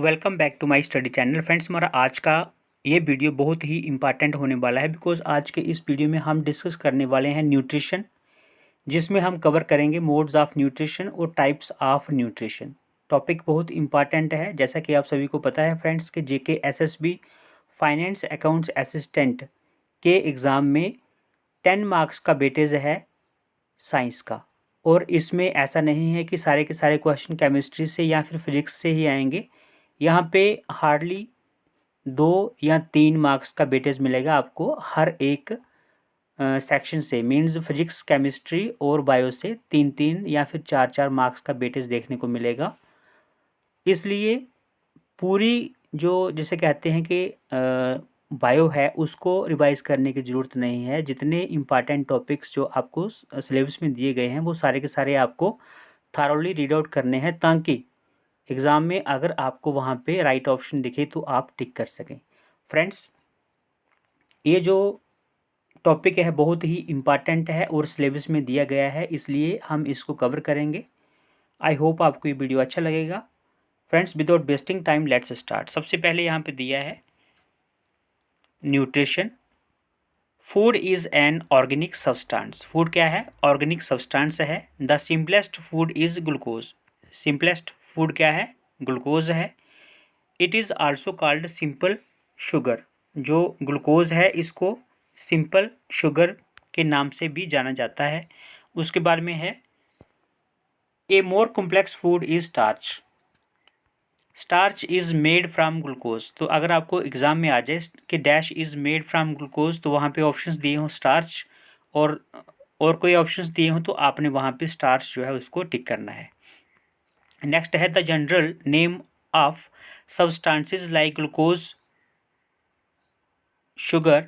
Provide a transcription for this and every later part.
Welcome back to my study channel. Friends, हमारा आज का ये वीडियो बहुत ही इंपॉर्टेंट होने वाला है बिकॉज आज के इस वीडियो में हम डिस्कस करने वाले हैं न्यूट्रिशन, जिसमें हम कवर करेंगे मोड्स ऑफ न्यूट्रिशन और टाइप्स ऑफ न्यूट्रिशन। टॉपिक बहुत इंपॉर्टेंट है। जैसा कि आप सभी को पता है फ्रेंड्स कि जेके एसएसबी फाइनेंस अकाउंट्स असिस्टेंट के एग्ज़ाम में 10 मार्क्स का वेटेज है साइंस का, और इसमें ऐसा नहीं है कि सारे के सारे क्वेश्चन केमिस्ट्री से या फिर फिजिक्स से ही आएंगे। यहाँ पे हार्डली 2 या 3 मार्क्स का वेटेज मिलेगा आपको हर एक सेक्शन से। मीन्स फिजिक्स, केमिस्ट्री और बायो से 3-3 या फिर 4-4 मार्क्स का वेटेज देखने को मिलेगा। इसलिए पूरी जो जिसे कहते हैं कि बायो है उसको रिवाइज करने की ज़रूरत नहीं है। जितने इम्पॉर्टेंट टॉपिक्स जो आपको सिलेबस में दिए गए हैं वो सारे के सारे आपको थारोली रीड आउट करने हैं, ताकि एग्ज़ाम में अगर आपको वहाँ पे राइट ऑप्शन दिखे तो आप टिक कर सकें। फ्रेंड्स, ये जो टॉपिक है बहुत ही इम्पॉर्टेंट है और सिलेबस में दिया गया है, इसलिए हम इसको कवर करेंगे। आई होप आपको ये वीडियो अच्छा लगेगा। Friends, without wasting time let's start. सबसे पहले यहाँ पे दिया है nutrition. Food is an organic substance. Food क्या है? ऑर्गेनिक सब्सटेंस है। The simplest food is glucose. Simplest food क्या है? ग्लूकोज है। It is also called simple sugar. जो ग्लूकोज है इसको सिंपल शुगर के नाम से भी जाना जाता है। उसके बाद में है a more complex food is starch. Starch is made from glucose. तो अगर आपको एग्ज़ाम में आ जाए कि dash is made from glucose, तो वहाँ पे ऑप्शंस दिए हों स्टार्च और कोई ऑप्शंस दिए हों तो आपने वहाँ पे स्टार्च जो है उसको टिक करना है। नेक्स्ट है the general name of substances like glucose, sugar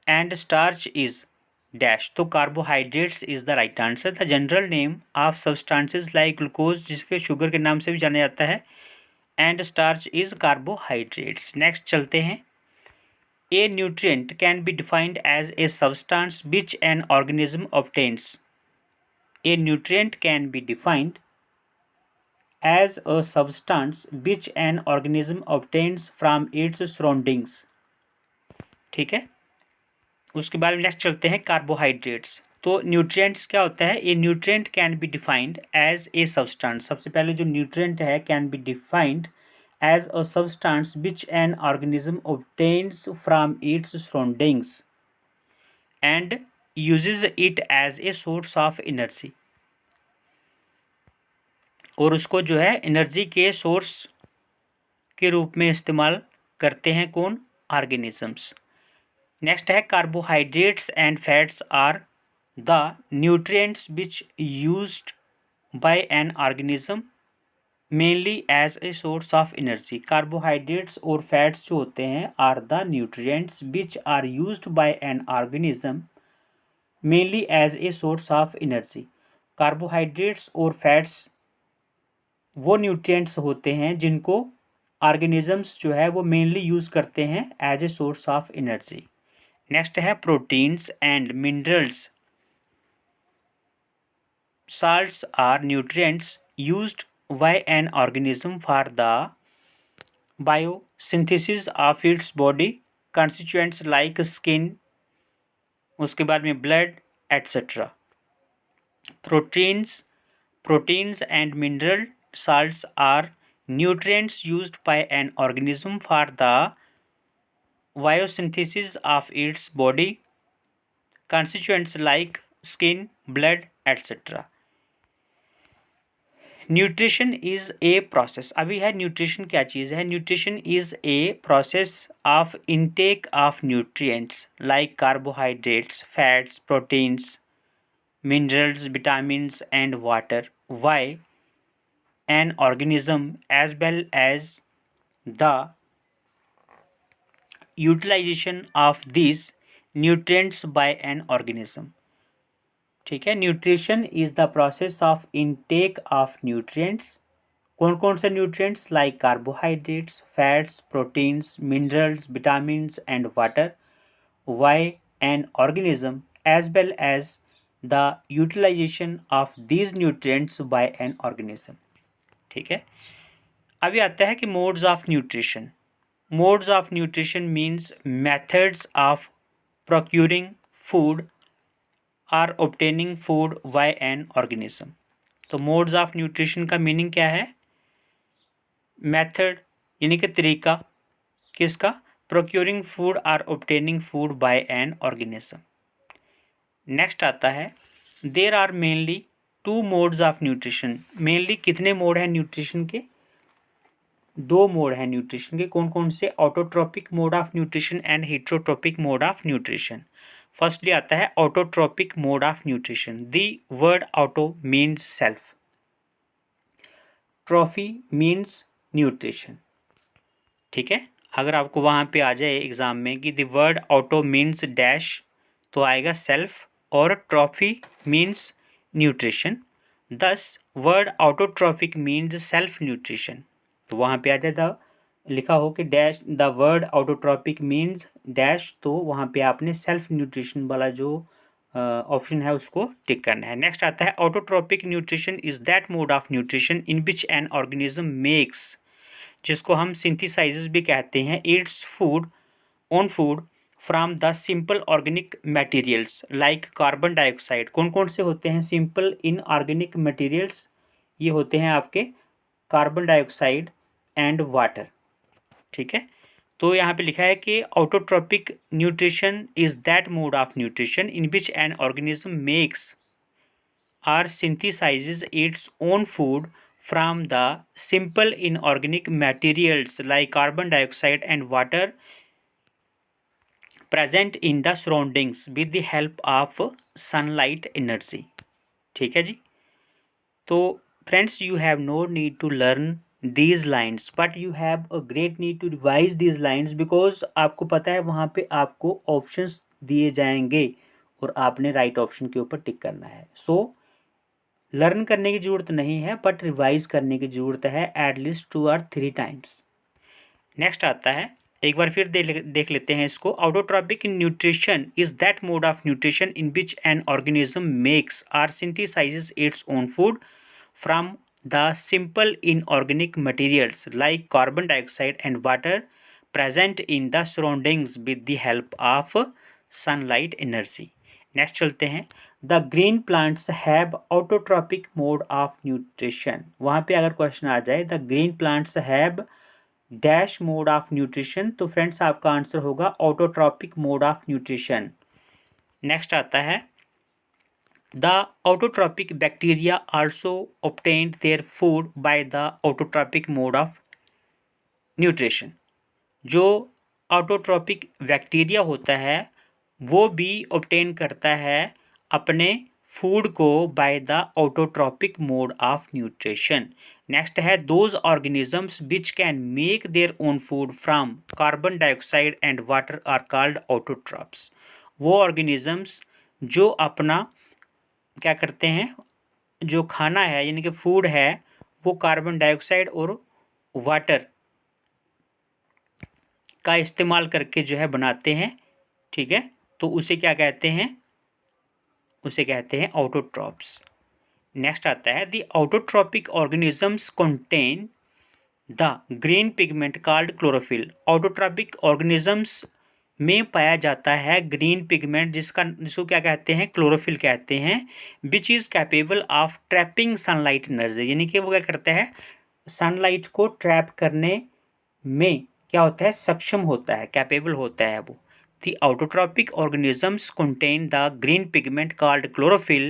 and starch is dash। तो carbohydrates is the right answer। the general name of substances like glucose, जिसके शुगर के नाम से भी जाना जाता है, and starch is carbohydrates। next चलते हैं। a nutrient can be defined as a substance which an organism obtains। a nutrient can be defined as a substance which an organism obtains from its surroundings। ठीक है। उसके बाद में next चलते हैं carbohydrates. तो न्यूट्रिएंट्स क्या होता है? A nutrient can be defined as a substance. सबसे पहले जो न्यूट्रिएंट है can be defined as a substance which an organism obtains from its surroundings and uses it as a source of energy. और उसको जो है एनर्जी के source के रूप में इस्तेमाल करते हैं कौन? ऑर्गेनिजम्स। नेक्स्ट है carbohydrates and fats are the nutrients which used by an organism mainly as a source of energy. Carbohydrates और फैट्स जो होते हैं are the nutrients which are used by an organism mainly as a source of energy. Carbohydrates और fats वो nutrients होते हैं जिनको organisms जो है वो मेनली यूज़ करते हैं as a source of energy. Next है proteins and minerals. Salts are nutrients used by an organism for the biosynthesis of its body constituents like skin, उसके बाद में blood etcetera. Proteins and mineral salts are nutrients used by an organism for the biosynthesis of its body constituents like skin, blood, etc। Nutrition is a process. अभी है nutrition क्या चीज़ है? Nutrition is a process of intake of nutrients like carbohydrates, fats, proteins, minerals, vitamins and water by an organism as well as the utilization of these nutrients by an organism। ठीक है। Nutrition is the process of intake of nutrients. कौन कौन से nutrients? Like carbohydrates, fats, proteins, minerals, vitamins and water by an organism as well as the utilization of these nutrients by an organism. ठीक है। अभी आता है कि modes of nutrition. Modes of nutrition means methods of procuring food or obtaining food by an organism. तो modes of nutrition का meaning क्या है? मेथड यानी कि तरीका किसका? Procuring food or obtaining food by an organism. Next आता है there are mainly two modes of nutrition. Mainly कितने मोड हैं न्यूट्रिशन के? दो मोड हैं न्यूट्रिशन के। कौन कौन से? Autotrophic mode of nutrition and heterotrophic mode of nutrition. Firstly आता है autotrophic mode of nutrition. The word auto means self, trophy means nutrition. ठीक है, अगर आपको वहाँ पे आ जाए एग्जाम में कि the word auto means dash, तो आएगा सेल्फ, और ट्रॉफी मीन्स न्यूट्रिशन। दस word autotrophic means self nutrition. तो वहाँ पे आ जाए लिखा हो कि dash the word autotrophic means dash, तो वहाँ पे आपने सेल्फ न्यूट्रिशन वाला जो ऑप्शन है उसको टिक करना है। नेक्स्ट आता है autotrophic nutrition is that mode of nutrition in which an organism makes, जिसको हम सिंथेसाइजेस भी कहते हैं, its food own food from the simple organic materials like carbon dioxide. कौन कौन से होते हैं सिंपल इनऑर्गेनिक मटेरियल्स? ये होते हैं आपके कार्बन डाइऑक्साइड एंड वाटर। ठीक है, तो यहाँ पे लिखा है कि autotrophic nutrition is that mode of nutrition in which an organism makes are synthesises it's own food from the simple inorganic materials like carbon dioxide and water present in the surroundings with the help of sunlight energy। ठीक है जी। तो friends, you have no need to learn these lines but you have a great need to revise these lines because आपको पता है वहाँ पे आपको options दिए जाएंगे और आपने राइट ऑप्शन के ऊपर टिक करना है। सो लर्न करने की ज़रूरत नहीं है बट रिवाइज करने की ज़रूरत है एटलीस्ट 2 और 3 टाइम्स। नेक्स्ट आता है, एक बार फिर देख लेते हैं इसको। Autotrophic nutrition is that mode of nutrition in which an organism makes are synthesises it's own food from the simple inorganic materials like carbon dioxide and water present in the surroundings with the help of sunlight energy. Next चलते हैं, the green plants have autotrophic mode of nutrition. वहाँ पे अगर question आ जाए the green plants have dash mode of nutrition, तो friends आपका answer होगा autotrophic mode of nutrition. Next आता है the autotrophic bacteria also obtained their food by the autotrophic mode of nutrition. जो ऑटोट्रॉपिक बैक्टीरिया होता है वो भी ऑब्टेन करता है अपने फूड को by the autotrophic mode of nutrition. Next है those organisms which can make their own food from carbon dioxide and water are called autotrophs. वो ऑर्गेनिजम्स जो अपना क्या करते हैं, जो खाना है यानी कि फूड है वो कार्बन डाइऑक्साइड और वाटर का इस्तेमाल करके जो है बनाते हैं। ठीक है, तो उसे क्या कहते हैं? उसे कहते हैं ऑटोट्रॉप्स। नेक्स्ट आता है the autotrophic organisms contain the green pigment called chlorophyll. Autotrophic organisms में पाया जाता है ग्रीन पिगमेंट जिसको क्या कहते हैं? क्लोरोफिल कहते हैं। Which is capable of trapping sunlight energy, यानी कि वो क्या करता है? सनलाइट को ट्रैप करने में क्या होता है? सक्षम होता है, कैपेबल होता है वो। The autotrophic organisms contain the green pigment called chlorophyll,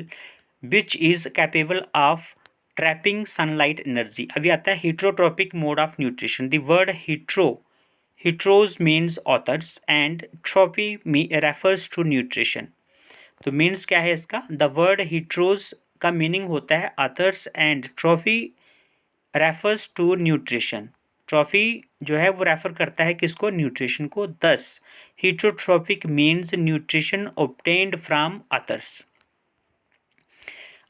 which is capable of trapping sunlight energy। अभी आता है heterotropic mode of nutrition। The word heteros means authors and trophy refers to nutrition। तो means क्या है इसका? The word heteros का meaning होता है authors and trophy refers to nutrition। Trophy जो है वो रेफर करता है किसको? न्यूट्रिशन को। 10 heterotrophic means nutrition obtained from others.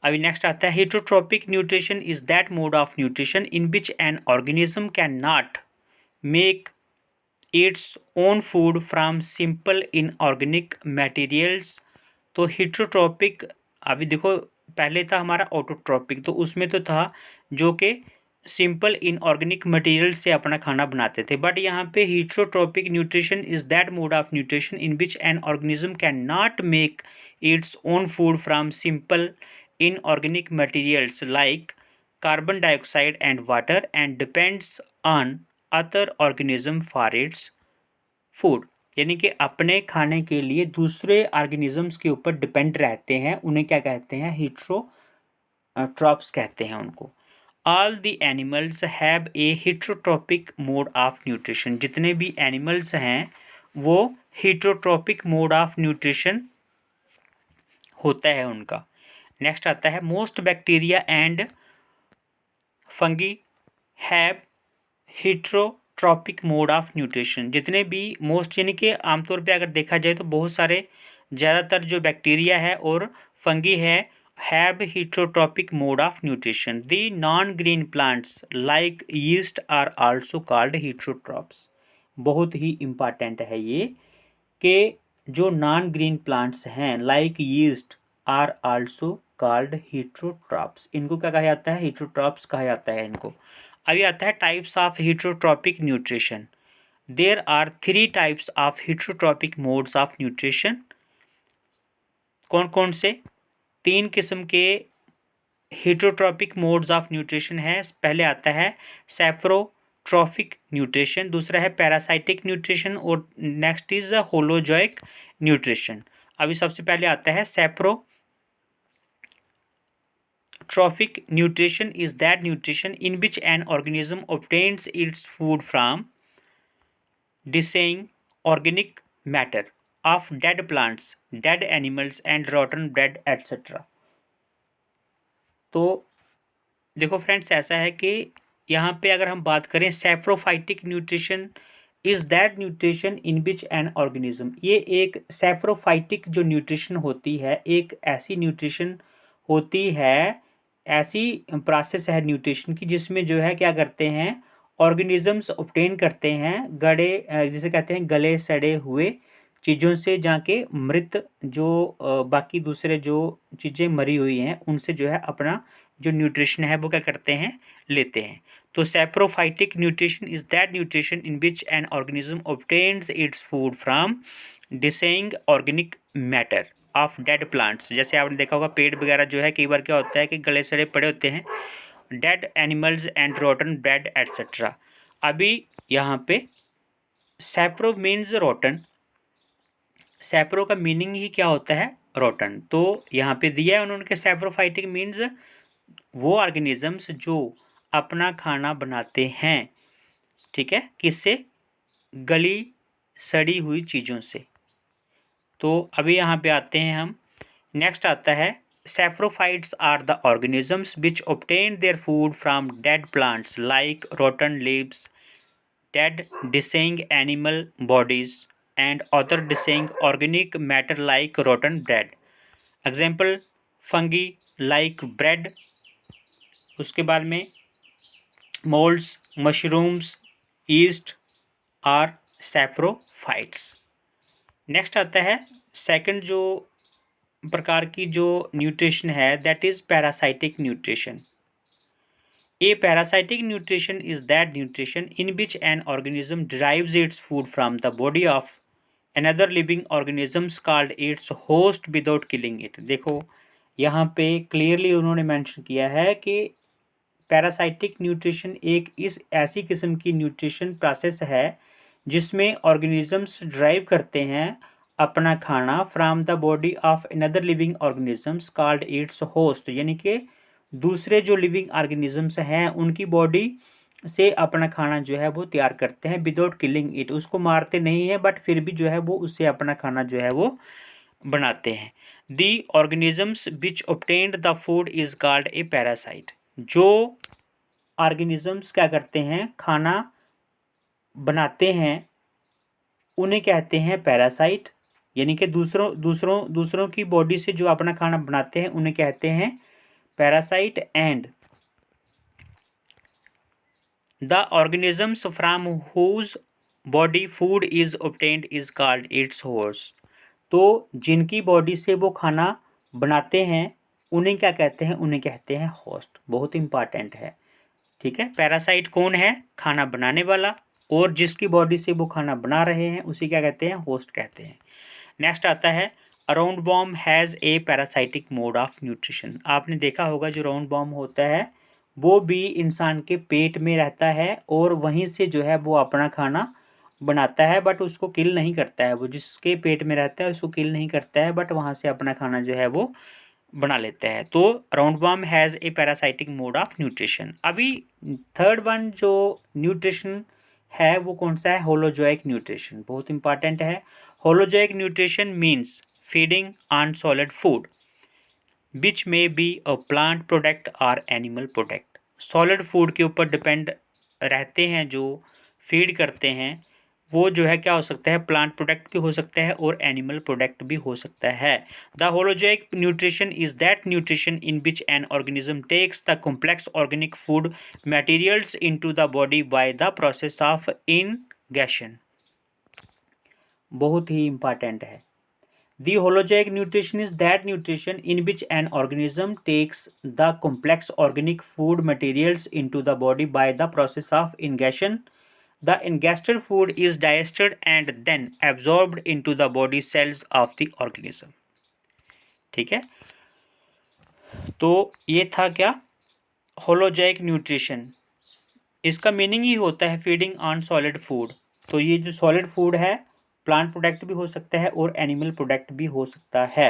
अभी नेक्स्ट आता है heterotrophic nutrition is that mode of nutrition in which an organism can not make its own food from simple inorganic materials. तो हेटेरोट्रॉपिक, अभी देखो पहले था हमारा ऑटोट्रॉपिक, तो उसमें तो था जो कि सिंपल इनऑर्गेनिक मटेरियल से अपना खाना बनाते थे। बट यहाँ पे heterotrophic nutrition is that mode of nutrition in which an organism can not make its own food from simple inorganic materials like carbon dioxide and water and depends on other organism for its food. यानी कि अपने खाने के लिए दूसरे organisms के ऊपर depend रहते हैं, उन्हें क्या कहते हैं, हीटरोट्रॉप्स कहते हैं उनको। All the animals have a heterotrophic mode of nutrition. जितने भी एनिमल्स हैं वो हीटरोट्रॉपिक मोड ऑफ न्यूट्रिशन होता है उनका। नेक्स्ट आता है most bacteria and fungi have heterotrophic mode of nutrition. जितने भी मोस्ट यानी कि आमतौर पे अगर देखा जाए तो बहुत सारे ज़्यादातर जो बैक्टीरिया है और फंगी है have heterotrophic mode of nutrition. The non green plants like yeast are also called heterotrophs. बहुत ही इम्पॉर्टेंट है ये कि जो नॉन ग्रीन प्लांट्स हैं like yeast are also called heterotrophs. इनको क्या कहा जाता है, हीटरोट्रॉप्स कहा जाता है इनको। अभी आता है types of heterotrophic nutrition. There are 3 types of heterotrophic modes of nutrition. कौन कौन से? 3 किस्म के हीटरोट्रॉपिक मोड्स ऑफ न्यूट्रिशन है। पहले आता है सैप्रोट्रॉफिक न्यूट्रिशन, दूसरा है पैरासाइटिक न्यूट्रिशन और नेक्स्ट इज होलोजोइक न्यूट्रिशन। अभी सबसे पहले आता है saprotrophic nutrition is that nutrition in which an organism obtains its food from decaying organic matter of dead plants, dead animals and rotten bread etc. तो देखो friends, ऐसा है कि यहाँ पे अगर हम बात करें saprophytic nutrition is that nutrition in which an organism. ये एक सैप्रोफाइटिक जो न्यूट्रिशन होती है, एक ऐसी न्यूट्रिशन होती है, ऐसी प्रोसेस है न्यूट्रिशन की जिसमें जो है क्या करते हैं, ऑर्गेनिजम्स ऑब्टेन करते हैं गड़े जिसे कहते हैं गले सड़े हुए चीज़ों से, जाके मृत जो बाकी दूसरे जो चीज़ें मरी हुई हैं उनसे जो है अपना जो न्यूट्रिशन है वो क्या करते हैं, लेते हैं। तो saprophytic nutrition is that nutrition in which an organism obtains its food from decaying organic matter of dead plants. जैसे आपने देखा होगा पेड़ वगैरह जो है कई बार क्या होता है कि गले सड़े पड़े होते हैं, dead animals and rotten bread etcetera. अभी यहाँ पे सैप्रो मीन्स रोटन, सैप्रो का मीनिंग ही क्या होता है, रोटन। तो यहाँ पे दिया है उन्होंने के सैप्रोफाइटिक मीन्स वो ऑर्गेनिजम्स जो अपना खाना बनाते हैं, ठीक है, किससे, गली सड़ी हुई चीज़ों से। तो अभी यहाँ पे आते हैं हम, नेक्स्ट आता है saprophytes are the organisms which obtain their food from dead plants like rotten leaves, dead decaying animal bodies and other decaying organic matter like rotten bread. Example fungi like bread, उसके बाद में molds, mushrooms, yeast are saprophytes. Next आता है second जो प्रकार की जो nutrition है that is parasitic nutrition. A parasitic nutrition is that nutrition in which an organism derives it's food from the body of another living organisms called its host without killing it. देखो यहाँ पे clearly उन्होंने mention किया है कि parasitic nutrition एक इस ऐसी किस्म की न्यूट्रिशन प्रोसेस है जिसमें ऑर्गेनिजम्स ड्राइव करते हैं अपना खाना from the body of another living organisms called its host. यानी कि दूसरे जो लिविंग ऑर्गेनिजम्स हैं उनकी बॉडी से अपना खाना जो है वो तैयार करते हैं विदाउट किलिंग इट। उसको मारते नहीं है बट फिर भी जो है वो उससे अपना खाना जो है वो बनाते हैं। दी organisms which obtained the food is called a parasite. जो ऑर्गेनिजम्स क्या करते हैं, खाना बनाते हैं, उन्हें कहते हैं पैरासाइट। यानी कि दूसरों की बॉडी से जो अपना खाना बनाते हैं उन्हें कहते हैं parasite. And the organisms from whose body food is obtained is called its host. तो जिनकी बॉडी से वो खाना बनाते हैं उन्हें क्या कहते हैं, उन्हें कहते हैं होस्ट। बहुत इंपॉर्टेंट है। ठीक है। पैरासाइट कौन है? खाना बनाने वाला, और जिसकी बॉडी से वो खाना बना रहे हैं उसे क्या कहते हैं? होस्ट कहते हैं। नेक्स्ट आता है round warm has a parasitic mode of nutrition. आपने देखा होगा जो राउंड वॉर्म होता है वो भी इंसान के पेट में रहता है और वहीं से जो है वो अपना खाना बनाता है, बट उसको किल नहीं करता है। वो जिसके पेट में रहता है उसको किल नहीं करता है, बट वहाँ से अपना खाना जो है वो बना लेता है। तो roundworm has a parasitic mode of nutrition. अभी थर्ड वन जो न्यूट्रिशन है वो कौन सा है? Holozoic nutrition. बहुत इंपॉर्टेंट है। Holozoic nutrition means feeding on solid food which में बी अ प्लांट प्रोडक्ट और एनिमल प्रोडक्ट। सॉलिड फूड के ऊपर डिपेंड रहते हैं, जो फीड करते हैं वो जो है क्या हो सकता है? प्लांट प्रोडक्ट भी हो सकता है और एनिमल प्रोडक्ट भी हो सकता है। The holozoic nutrition is that nutrition in which an organism takes the complex organic food materials into the body by the process of ingestion. बहुत ही इंपॉर्टेंट है। The holozoic nutrition is that nutrition in which an organism takes the complex organic food materials into the body by the process of ingestion. The ingested food is digested and then absorbed into the body cells of the organism. ठीक है, तो ये था क्या? Holozoic nutrition. इसका meaning ही होता है feeding on solid food. तो ये जो सॉलिड फूड है प्लांट प्रोडक्ट भी हो सकता है और एनिमल प्रोडक्ट भी हो सकता है।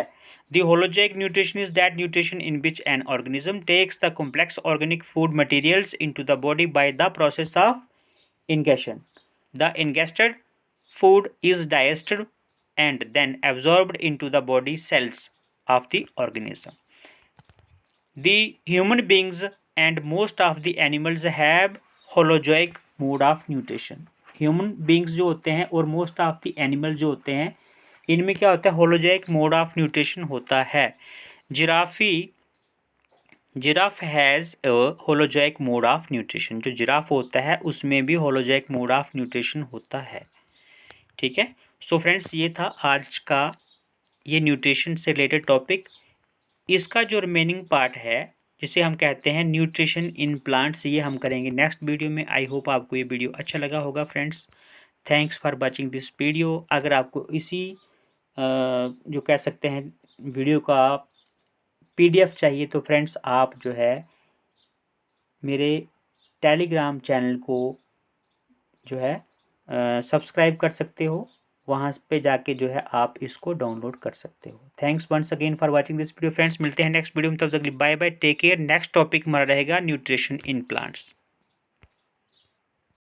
The holozoic nutrition is that nutrition in which an organism takes the complex organic food materials into the body by the process of ingestion. The ingested food is digested and then absorbed into the body cells of the organism. The human beings and most of the animals have holozoic mode of nutrition. Human beings जो होते हैं और most of the animal जो होते हैं इनमें क्या होता है? होलोजोइक मोड ऑफ न्यूट्रिशन होता है। Giraffe has a holozoic mode of nutrition. जो जिराफ होता है उसमें भी होलोजोइक मोड ऑफ न्यूट्रिशन होता है। ठीक है। सो फ्रेंड्स, ये था आज का ये न्यूट्रिशन से रिलेटेड टॉपिक। इसका जो रिमेनिंग पार्ट है जिसे हम कहते हैं न्यूट्रिशन इन प्लांट्स, ये हम करेंगे नेक्स्ट वीडियो में। आई होप आपको ये वीडियो अच्छा लगा होगा friends. Thanks for watching this video. अगर आपको इसी जो कह सकते हैं वीडियो का PDF चाहिए तो फ्रेंड्स आप जो है मेरे टेलीग्राम चैनल को जो है सब्सक्राइब कर सकते हो। वहाँ पे जाके जो है आप इसको डाउनलोड कर सकते हो। Thanks once again for watching this video friends. मिलते हैं नेक्स्ट वीडियो में, तब तक bye bye, take care. Next topic हमारा रहेगा न्यूट्रिशन इन प्लांट्स।